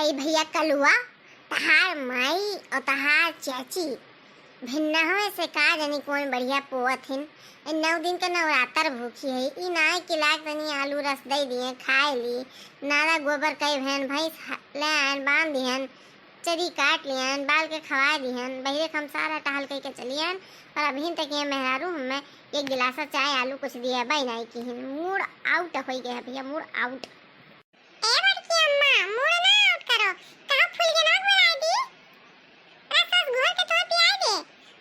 आई भैया कलुआ तहार माई और तहार चाची भिन्न हो से का जानी कौन बढ़िया पोवत हिन। 9 दिन का नवरात्र भूखी है ई नाय किला तनी आलू रस दे दिए खाए ली नारा गोबर कई भैन भैंस ले आन बांध दिहन चरी काट लियन बाल के खवा दिहन बहिरे हम सारा टहल कई के चलियन पर अभी तक ये मेहरारू हमें एक गिलासा चाय आलू कुछ दिया बाई नहीं की मूड आउट हो गया भैया मूड आउट। ए बड़की अम्मा मूड ना आउट करो कहां फूल के नाक बनाई दी रस घोल के तो पिया दे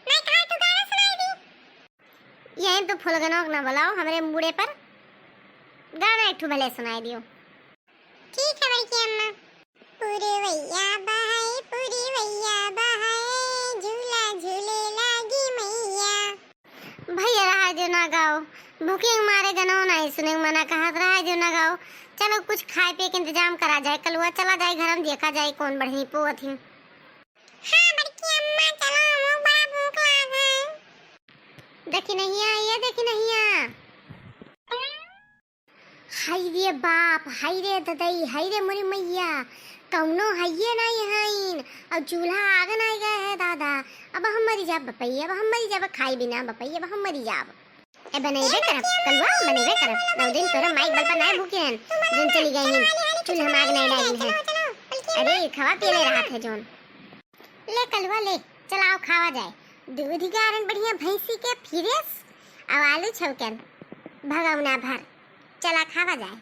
मैं कहा तू गाना सुनाई दी यही तो फूल के नाक ना बुलाओ हमरे मूडे पर गाना एक ठो भले सुनाई दियो। ठीक है बड़की अम्मा। पूरे वैया बहाए झूला झूले लागी मैया भैया रहा जो ना गाओ भूखे मारे गनो नहीं सुने मना कहा रहा जो ना गाओ चलो कुछ खाए पिए के इंतजाम करा जाए कलुआ चला जाए घर में देखा जाए कौन बढ़ी पोवत ही। हां बड़की अम्मा चलो हमो बड़ा भूख लाग है देखी नहीं आ ये देखी नहीं आ हाय रे बाप हाय रे ददई हाय रे मोरी मैया कौनो हइये नहीं हइन और चूल्हा आग नहीं गए है दादा अब हम मरी जाब बपैया अब हम मरी जाब खाई बिना बपैया अब हम मरी जाब ए बनेबे करब कलवा बनेबे करब 9 दिन तोरा माइक बल पर नहीं भूखे हैं जोन चली गई हैं चूल्हा में आग नहीं डाली है अरे खवा पी ले रहा थे जोन ले कलवा ले चलाओ खावा जाए दूध गारन बढ़िया भैंसी के फिरेस और आलू छौकन भगवना भर चला खावा जाए।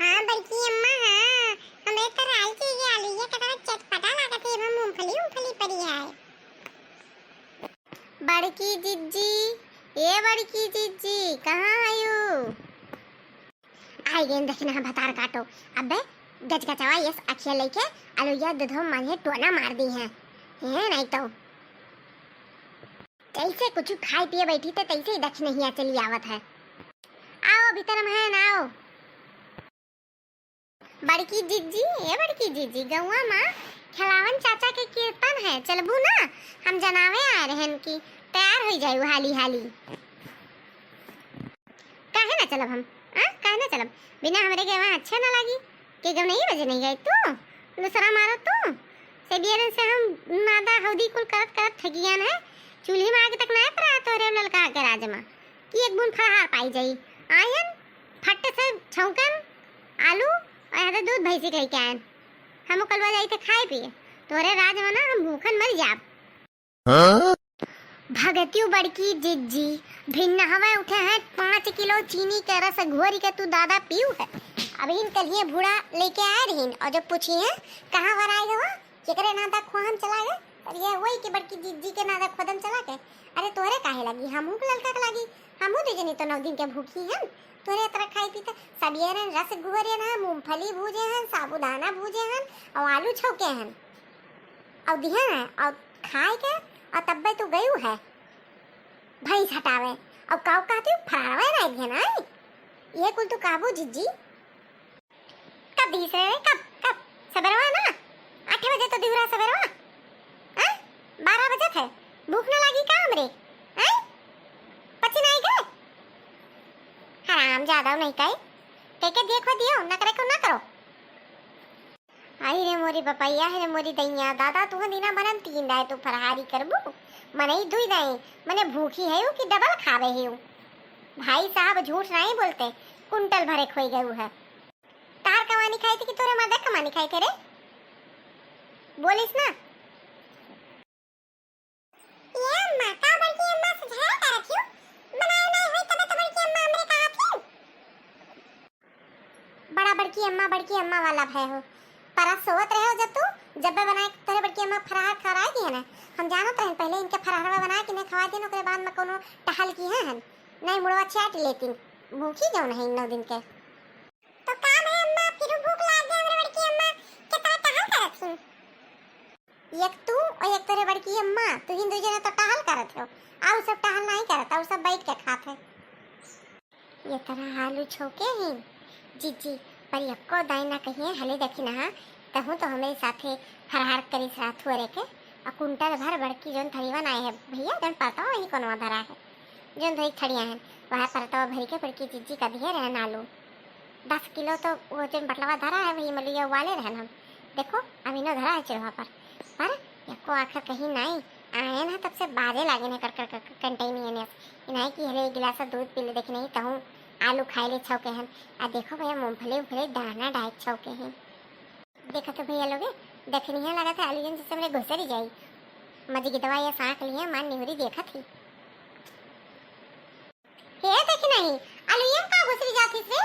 हां बड़की अम्मा हां हमें तो राई चाहिए आलू ये कटरा चटपटा लागत है मूंगफली पड़ी है। बड़की जिज्जी ये बड़की जिज्जी कहां आयो आई गेन देखना भतार काटो अबे गज गचवा यस अखिया लेके आलू या दूधो माने टोना मार दी है नहीं तो कैसे कुछ खाई पिए बैठी तो तैसे ही दक्ष नहीं चली आवत है। आओ भीतर में है ना आओ बड़की जिज्जी ए बड़की जिज्जी गौवा मां खिलावन चाचा के कीर्तन है चलबू ना हम जनावे आ रहन की तैयार हो जाई हाली हाली काहे ना चलब हम काहे ना चलब बिना हमरे के वहां अच्छा ना लागी के गम नहीं बजे नहीं गई तू दूसरा मारो तू से बियन से हम नादा हौदी कुल करत करत थगियान है चूल्ही में आगे तक ना पर तोरे ललका के राजमा की एक बुन फहार पाई जाई आयन फट से छौकन आलू और दूध भैंसी के लेके आए हम कलवा जाई थे खाए पिए तोरे राज में ना हम भूखन मर जाब। भगतियू बड़की जिज्जी भिन्न हवा उठे हैं 5 किलो चीनी के रस घोरी के तू दादा पीऊ है अभी इन कलिए बूढ़ा लेके आए रहीन और जब पूछी है कहां वर आए हो केकरे नादा खोहन चला गए और ये वही के बड़की जिज्जी के नादा खोदन चला गए अरे तोरे काहे लगी हमहू के ललका के लगी हमहू दे जनी तो 9 दिन के भूखी हैं तोरे तरह खाई पीते सबेरन रस गुहरे ना मूंगफली भूजे हैं साबूदाना भूजे हैं और आलू छौके हैं और दिहन है और खाए के और तब्बे तो गयू है भैंस हटावे और काऊ कहती फरावे ना दिहन ये कुल तो काबू जिज्जी कब दिस रे कब सबेरवा ना 8 बजे तो दिवरा सबेरवा 12 बजे थे भूख ना लगी का हमरे पची नहीं गए हराम ज्यादा नहीं कहे के देखो दियो न करे को ना करो। आई रे मोरी बपैया रे मोरी दैया दादा तू दीना बनन 3 दाए तू फरहारी करबू मने ही 2 दाए मने भूखी है कि डबल खावे है भाई साहब झूठ नहीं बोलते कुंटल भरे खोई गए है तार कमानी खाई थी कि तोरे मदे कमानी खाई थे रे बोलिस ना ये माता बड़की अम्मा सुझाया कर रखियो बनाए नहीं होई तबे तो बड़की अम्मा हमरे कहा थी बड़ा बड़की अम्मा वाला भय हो पर सोवत रहे हो जब बनाए तोरे बड़की अम्मा फरार खराई दी है ना हम जानत रहे पहले इनके फरारवा बना के ने खवा देन ओकरे बाद में कोनो टहल की है नहीं मुड़वा चाट लेती भूखी जाऊ नहीं 9 दिन के तो काम है अम्मा फिर भूख लाग गई हमरे बड़की अम्मा के ता टहल करत थी एक तू और एक तोरे बड़की अम्मा तू हिंदू जने तो टहल करत हो आउ सब टहल नहीं करत और सब बैठ के खाते ये तरह आलू छौके हैं जीजी पर यक्को दाई ना कहिए हले देखी ना कहूँ तो हमें साथे हरहर करी साथ हो रे के और कुंटल भर बड़की जोन थरीवन आए है भैया जोन पता वही कौन धरा है जोन धोई खड़िया है वह परतवा भर के बड़की जीजी का दिए रहन आलू 10 किलो तो वो जोन बटलवा धरा है वही मलिया वाले रहन हम देखो अभी न धरा है चूल्हा पर एको आखिर कहीं नहीं आए ना, तब से बाजे लागे ने कर कंटेनी ने नहीं कि हले एक गिलास दूध पी ले, देख नहीं कहूँ आलू खाए ले छौके हैं। आ देखो भैया मूंगफली दाना डाइट छौके हैं। देखा तो भैया लोगे देखनी है, लगा था आलू जैसे मेरे घुसरी जाई मजी की दवाई सांख लिए मान निहुरी देखा थी। हे देख नहीं आलू ये का घुसरी जाती से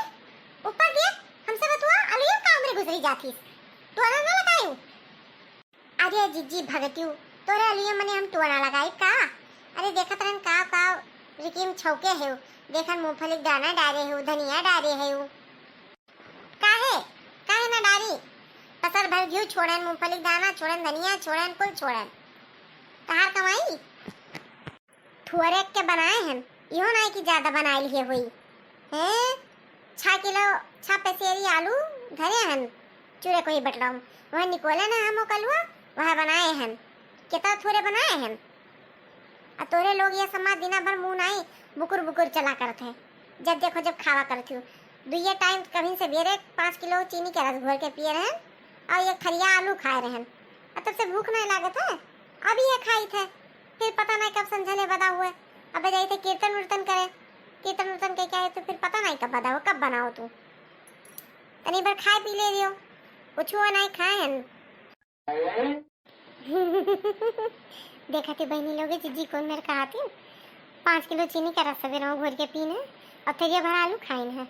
ऊपर देख हमसे बतुआ आलू ये का मेरे घुसरी जाती तोरा ना लगायू। अरे जिज्जी भगतियू तोरे आलू मने हम तोरा लगाई का। अरे देखा तरन का रिकीम छौके है, देखन मूंगफली दाना डाले है, धनिया डाले है, काहे ना डाली पसर भर घी छोड़न, मूंगफली दाना छोड़न, धनिया छोड़न, कुल छोड़न कहार कमाई थुअरे के बनाए हैं। इहो नहीं कि ज्यादा बनाई लिए हुई हैं। 6 किलो 6 पैसेरी आलू धरे हैं चूरे को ही बटलाऊं वह निकोले ना हम कलुआ वह बनाए हैं, कितना थोड़े बनाए हैं। और तोरे लोग ये समा दिना भर मुंह नहीं बुकुर चला करते हैं, जब देखो जब खावा करती हूँ। दुइया टाइम कभी से बेरे 5 किलो चीनी के रस घोर के पिए रहे और एक थरिया आलू खाए रहे, और तब से भूख नहीं लागत है। अभी ये खाई थे फिर पता नहीं कब समझले बदा हुए। अब जाई थे कीर्तन उर्तन करे, कीर्तन उर्तन के क्या है तो फिर पता नहीं कब बदा हो कब बनाओ तू तनी बार खाए पी ले दियो कुछ हुआ नहीं खाए हैं। देखा थी बहनी लोगे जिज्जी कौन मेरे कहा थी 5 किलो चीनी का रस सवेरे घोर के पीने और थरिया भर आलू खाइन है।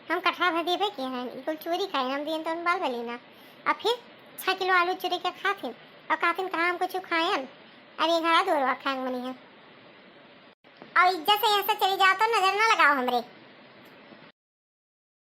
हम कठरा भर दिए किए हैं बिल्कुल चोरी खाए हम दिए तो बाल बलीना। और फिर 6 किलो आलू चोरी के खाते और खाते कहा हम कुछ खाएन। अब ये घड़ा 2 रुपया खाएंगे मनी है और इज्जत से यहाँ से चली जाओ तो नजर ना लगाओ हमरे।